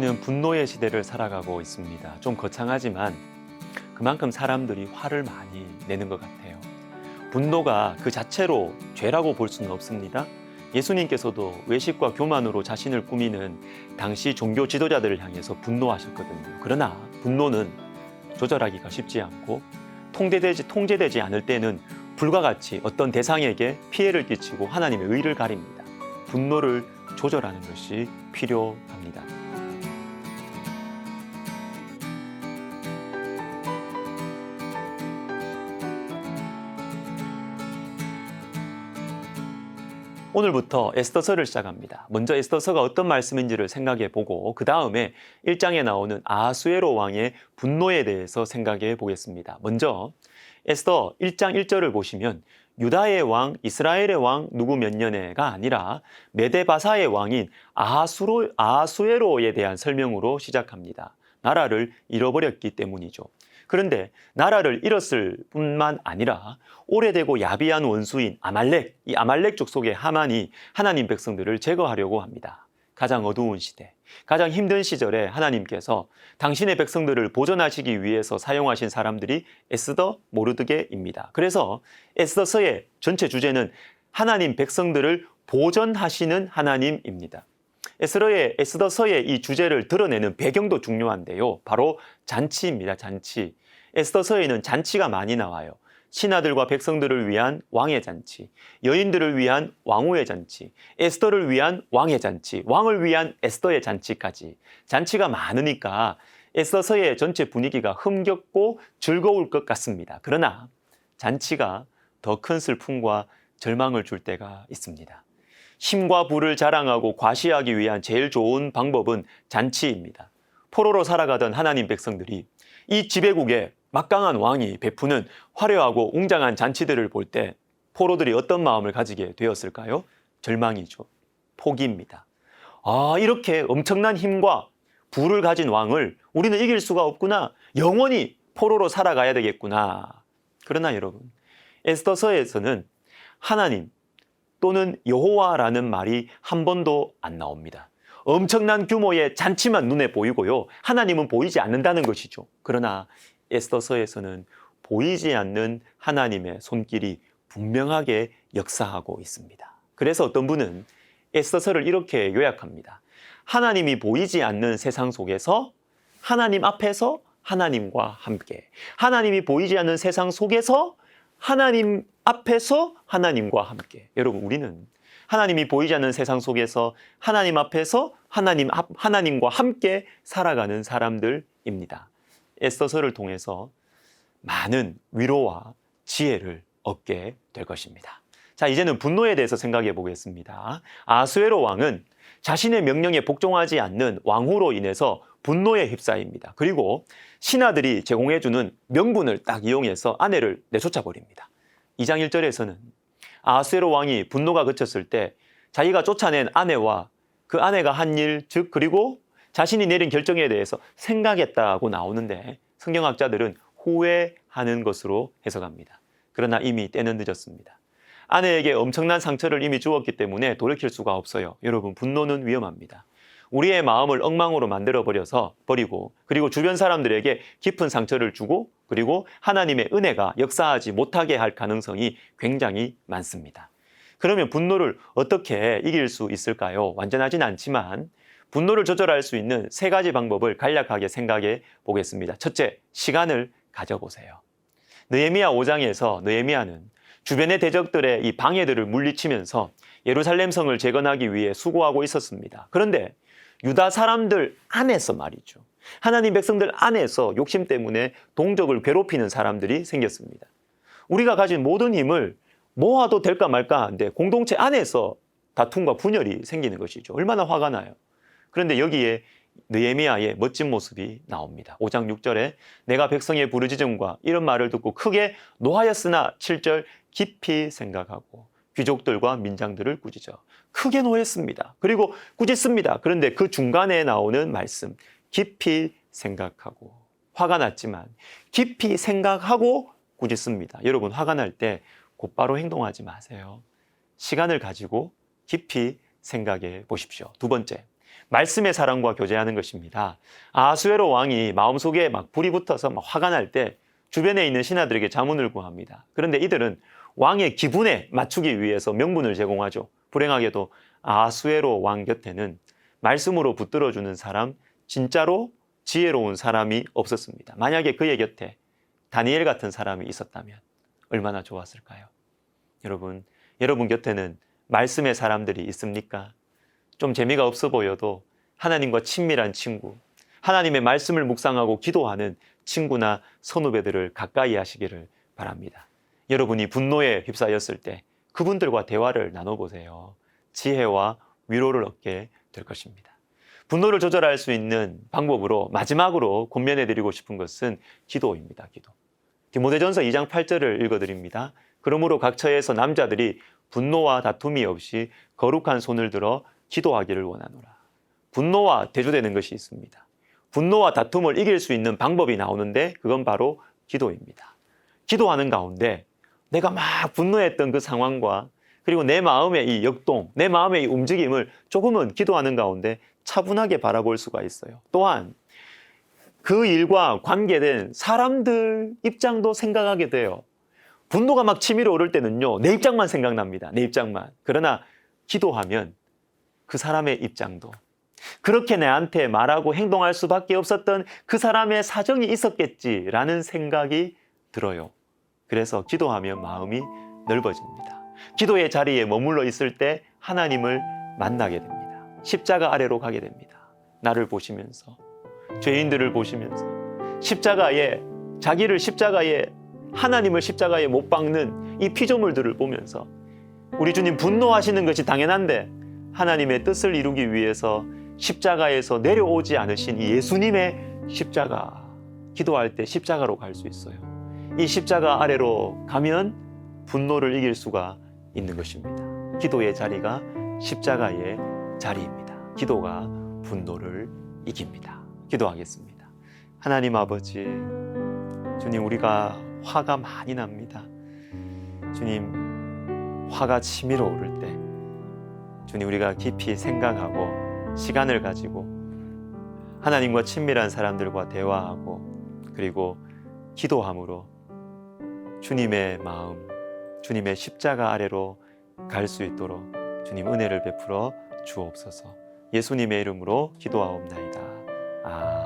우리는 분노의 시대를 살아가고 있습니다. 좀 거창하지만 그만큼 사람들이 화를 많이 내는 것 같아요. 분노가 그 자체로 죄라고 볼 수는 없습니다. 예수님께서도 외식과 교만으로 자신을 꾸미는 당시 종교 지도자들을 향해서 분노하셨거든요. 그러나 분노는 조절하기가 쉽지 않고 통제되지 않을 때는 불과 같이 어떤 대상에게 피해를 끼치고 하나님의 의를 가립니다. 분노를 조절하는 것이 필요합니다. 오늘부터 에스더서를 시작합니다. 먼저 에스더서가 어떤 말씀인지를 생각해 보고 그 다음에 1장에 나오는 아하수에로 왕의 분노에 대해서 생각해 보겠습니다. 먼저 에스더 1장 1절을 보시면 유다의 왕, 이스라엘의 왕 누구 몇 년에가 아니라 메데바사의 왕인 아하수에로에 대한 설명으로 시작합니다. 나라를 잃어버렸기 때문이죠. 그런데 나라를 잃었을 뿐만 아니라 오래되고 야비한 원수인 아말렉, 이 아말렉 족속의 하만이 하나님 백성들을 제거하려고 합니다. 가장 어두운 시대, 가장 힘든 시절에 하나님께서 당신의 백성들을 보존하시기 위해서 사용하신 사람들이 에스더 모르드게입니다. 그래서 에스더서의 전체 주제는 하나님 백성들을 보존하시는 하나님입니다. 에스더서의 이 주제를 드러내는 배경도 중요한데요. 바로 잔치입니다. 잔치. 에스더서에는 잔치가 많이 나와요. 신하들과 백성들을 위한 왕의 잔치, 여인들을 위한 왕후의 잔치, 에스더를 위한 왕의 잔치, 왕을 위한 에스더의 잔치까지. 잔치가 많으니까 에스더서의 전체 분위기가 흥겹고 즐거울 것 같습니다. 그러나 잔치가 더 큰 슬픔과 절망을 줄 때가 있습니다. 힘과 부를 자랑하고 과시하기 위한 제일 좋은 방법은 잔치입니다. 포로로 살아가던 하나님 백성들이 이 지배국의 막강한 왕이 베푸는 화려하고 웅장한 잔치들을 볼 때 포로들이 어떤 마음을 가지게 되었을까요? 절망이죠. 포기입니다. 이렇게 엄청난 힘과 부를 가진 왕을 우리는 이길 수가 없구나. 영원히 포로로 살아가야 되겠구나. 그러나 여러분, 에스더서에서는 하나님 또는 여호와라는 말이 한 번도 안 나옵니다. 엄청난 규모의 잔치만 눈에 보이고요. 하나님은 보이지 않는다는 것이죠. 그러나 에스더서에서는 보이지 않는 하나님의 손길이 분명하게 역사하고 있습니다. 그래서 어떤 분은 에스더서를 이렇게 요약합니다. 하나님이 보이지 않는 세상 속에서 하나님 앞에서 하나님과 함께, 하나님이 보이지 않는 세상 속에서 하나님 앞에서 하나님과 함께. 여러분, 우리는 하나님이 보이지 않는 세상 속에서 하나님 앞에서 하나님과 함께 살아가는 사람들입니다. 에스더서를 통해서 많은 위로와 지혜를 얻게 될 것입니다. 자, 이제는 분노에 대해서 생각해 보겠습니다. 아하수에로 왕은 자신의 명령에 복종하지 않는 왕후로 인해서 분노에 휩싸입니다. 그리고 신하들이 제공해주는 명분을 딱 이용해서 아내를 내쫓아 버립니다. 2장 1절에서는 아하수에로 왕이 분노가 그쳤을 때 자기가 쫓아낸 아내와 그 아내가 한 일, 즉 그리고 자신이 내린 결정에 대해서 생각했다고 나오는데 성경학자들은 후회하는 것으로 해석합니다. 그러나 이미 때는 늦었습니다. 아내에게 엄청난 상처를 이미 주었기 때문에 돌이킬 수가 없어요. 여러분, 분노는 위험합니다. 우리의 마음을 엉망으로 버리고 그리고 주변 사람들에게 깊은 상처를 주고 그리고 하나님의 은혜가 역사하지 못하게 할 가능성이 굉장히 많습니다. 그러면 분노를 어떻게 이길 수 있을까요? 완전하진 않지만 분노를 조절할 수 있는 3가지 방법을 간략하게 생각해 보겠습니다. 첫째, 시간을 가져보세요. 느헤미야 5장에서 느헤미야는 주변의 대적들의 이 방해들을 물리치면서 예루살렘 성을 재건하기 위해 수고하고 있었습니다. 그런데 유다 사람들 안에서 말이죠. 하나님 백성들 안에서 욕심 때문에 동족을 괴롭히는 사람들이 생겼습니다. 우리가 가진 모든 힘을 모아도 될까 말까 하는데 공동체 안에서 다툼과 분열이 생기는 것이죠. 얼마나 화가 나요. 그런데 여기에 느헤미야의 멋진 모습이 나옵니다. 5장 6절에 내가 백성의 부르짖음과 이런 말을 듣고 크게 노하였으나 7절 깊이 생각하고 귀족들과 민장들을 꾸짖어 크게 노했습니다. 그리고 꾸짖습니다. 그런데 그 중간에 나오는 말씀 깊이 생각하고 화가 났지만 깊이 생각하고 꾸짖습니다. 여러분, 화가 날 때 곧바로 행동하지 마세요. 시간을 가지고 깊이 생각해 보십시오. 두 번째, 말씀의 사람과 교제하는 것입니다. 아하수에로 왕이 마음속에 막 불이 붙어서 막 화가 날 때 주변에 있는 신하들에게 자문을 구합니다. 그런데 이들은 왕의 기분에 맞추기 위해서 명분을 제공하죠. 불행하게도 아하수에로 왕 곁에는 말씀으로 붙들어주는 사람, 진짜로 지혜로운 사람이 없었습니다. 만약에 그의 곁에 다니엘 같은 사람이 있었다면 얼마나 좋았을까요? 여러분 곁에는 말씀의 사람들이 있습니까? 좀 재미가 없어 보여도 하나님과 친밀한 친구, 하나님의 말씀을 묵상하고 기도하는 친구나 선후배들을 가까이 하시기를 바랍니다. 여러분이 분노에 휩싸였을 때 그분들과 대화를 나눠보세요. 지혜와 위로를 얻게 될 것입니다. 분노를 조절할 수 있는 방법으로 마지막으로 권면해드리고 싶은 것은 기도입니다. 기도. 디모데전서 2장 8절을 읽어드립니다. 그러므로 각 처에서 남자들이 분노와 다툼이 없이 거룩한 손을 들어 기도하기를 원하노라. 분노와 대조되는 것이 있습니다. 분노와 다툼을 이길 수 있는 방법이 나오는데 그건 바로 기도입니다. 기도하는 가운데 내가 막 분노했던 그 상황과 그리고 내 마음의 이 역동, 내 마음의 이 움직임을 조금은 기도하는 가운데 차분하게 바라볼 수가 있어요. 또한 그 일과 관계된 사람들 입장도 생각하게 돼요. 분노가 막 치밀어 오를 때는요, 내 입장만 생각납니다. 내 입장만. 그러나 기도하면 그 사람의 입장도, 그렇게 내한테 말하고 행동할 수밖에 없었던 그 사람의 사정이 있었겠지라는 생각이 들어요. 그래서 기도하면 마음이 넓어집니다. 기도의 자리에 머물러 있을 때 하나님을 만나게 됩니다. 십자가 아래로 가게 됩니다. 나를 보시면서, 죄인들을 보시면서, 자기를 십자가에, 하나님을 십자가에 못 박는 이 피조물들을 보면서 우리 주님 분노하시는 것이 당연한데 하나님의 뜻을 이루기 위해서 십자가에서 내려오지 않으신 이 예수님의 십자가, 기도할 때 십자가로 갈 수 있어요. 이 십자가 아래로 가면 분노를 이길 수가 있는 것입니다. 기도의 자리가 십자가의 자리입니다. 기도가 분노를 이깁니다. 기도하겠습니다. 하나님 아버지, 주님, 우리가 화가 많이 납니다. 주님, 화가 치밀어 오를 때 주님, 우리가 깊이 생각하고 시간을 가지고 하나님과 친밀한 사람들과 대화하고 그리고 기도함으로 주님의 마음, 주님의 십자가 아래로 갈 수 있도록 주님 은혜를 베풀어 주옵소서. 예수님의 이름으로 기도하옵나이다. 아멘.